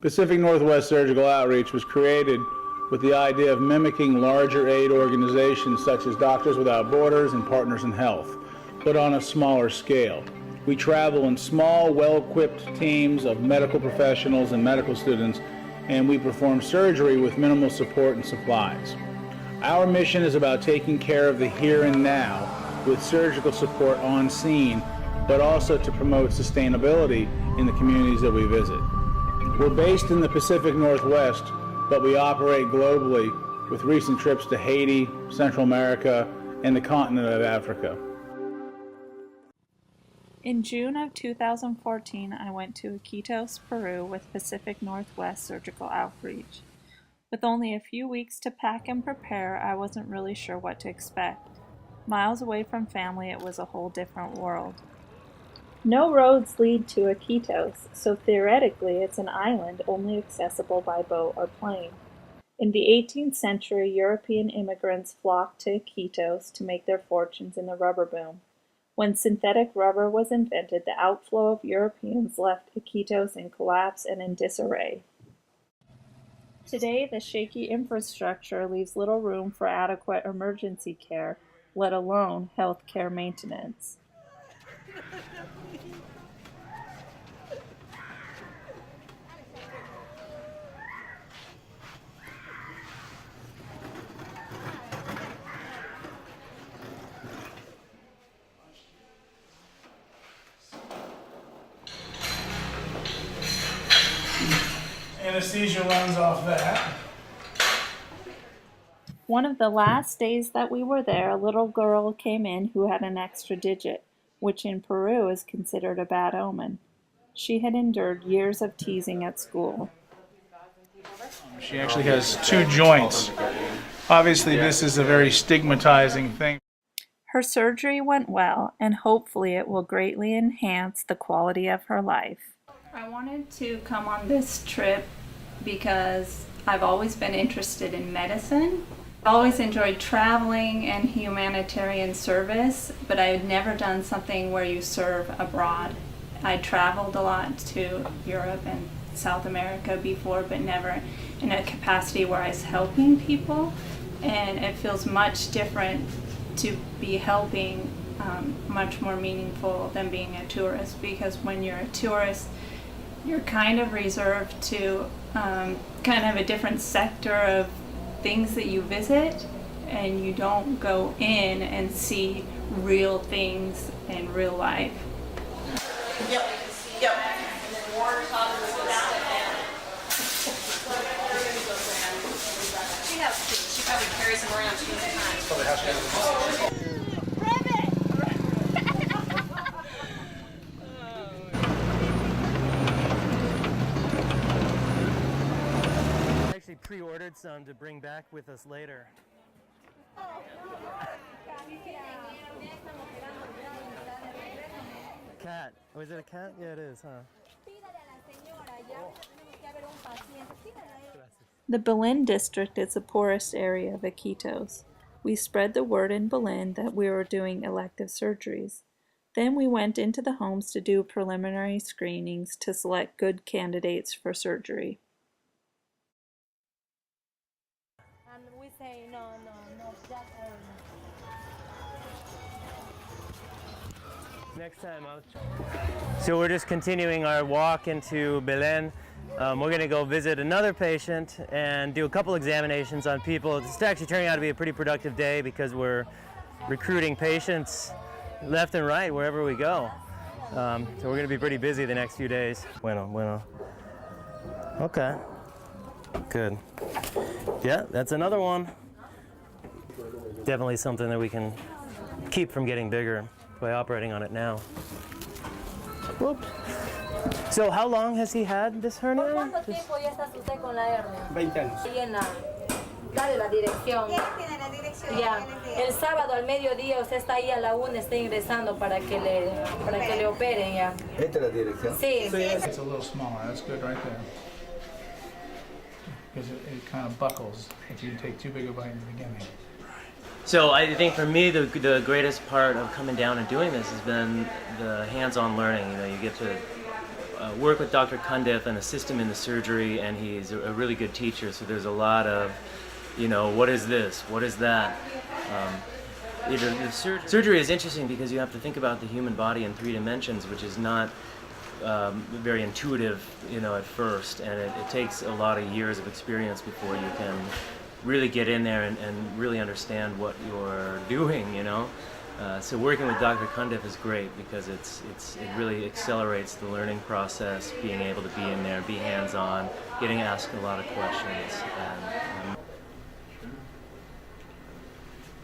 Pacific Northwest Surgical Outreach was created with the idea of mimicking larger aid organizations such as Doctors Without Borders and Partners in Health, but on a smaller scale. We travel in small, well-equipped teams of medical professionals and medical students, and we perform surgery with minimal support and supplies. Our mission is about taking care of the here and now with surgical support on scene, but also to promote sustainability in the communities that we visit. We're based in the Pacific Northwest, but we operate globally with recent trips to Haiti, Central America, and the continent of Africa. In June of 2014, I went to Iquitos, Peru with Pacific Northwest Surgical Outreach. With only a few weeks to pack and prepare, I wasn't really sure what to expect. Miles away from family, it was a whole different world. No roads lead to Iquitos, so theoretically it's an island only accessible by boat or plane. In the 18th century, European immigrants flocked to Iquitos to make their fortunes in the rubber boom. When synthetic rubber was invented, the outflow of Europeans left Iquitos in collapse and in disarray. Today, the shaky infrastructure leaves little room for adequate emergency care, let alone health care maintenance. Anesthesia runs off that. One of the last days that we were there, a little girl came in who had an extra digit, which in Peru is considered a bad omen. She had endured years of teasing at school. She actually has 2 joints. Obviously, this is a very stigmatizing thing. Her surgery went well, and hopefully it will greatly enhance the quality of her life. I wanted to come on this trip because I've always been interested in medicine. I've always enjoyed traveling and humanitarian service, but I had never done something where you serve abroad. I traveled a lot to Europe and South America before, but never in a capacity where I was helping people, and it feels much different to be helping, much more meaningful than being a tourist, because when you're a tourist, you're kind of reserved to kind of a different sector of things that you visit, and you don't go in and see real things in real life. Yep. She probably carries them around. She doesn't time. Actually pre-ordered some to bring back with us later. Cat. Oh, is it a cat? Yeah, it is, huh? The Belen district is the poorest area of Iquitos. We spread the word in Belen that we were doing elective surgeries. Then we went into the homes to do preliminary screenings to select good candidates for surgery. And we say no, just Next time So we're just continuing our walk into Belen. We're going to go visit another patient and do a couple examinations on people. It's actually turning out to be a pretty productive day because we're recruiting patients left and right wherever we go. So we're going to be pretty busy the next few days. Bueno. Okay. Good. Yeah, that's another one. Definitely something that we can keep from getting bigger by operating on it now. Whoops. So how long has he had this hernia? ¿Cuánto tiempo ya está usted con la hernia? 20 años. Dale la dirección. Tiene la dirección. Ya. El sábado al mediodía usted está ahí a la 1, está ingresando para que le operen ya. ¿Esta es la dirección? Sí. It's a little smaller. That's good right there. Because it kind of buckles if you take too big a bite in the beginning. So I think for me the greatest part of coming down and doing this has been the hands-on learning. You know, you get to work with Dr. Cundiff and assist him in the surgery, and he's a really good teacher, so there's a lot of, what is this, what is that? The surgery is interesting because you have to think about the human body in 3 dimensions, which is not very intuitive, at first, and it takes a lot of years of experience before you can really get in there and really understand what you're doing, So working with Dr. Cundiff is great because it really accelerates the learning process, being able to be in there, be hands-on, getting asked a lot of questions.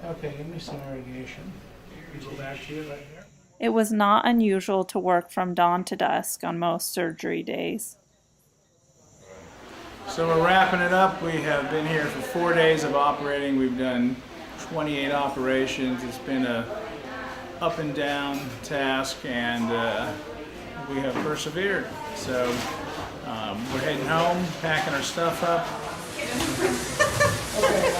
Okay, give me some irrigation. Go back to you right here. It was not unusual to work from dawn to dusk on most surgery days. So we're wrapping it up. We have been here for 4 days of operating. We've done 28 operations. It's been a up and down task, and we have persevered. So we're heading home, packing our stuff up. Okay,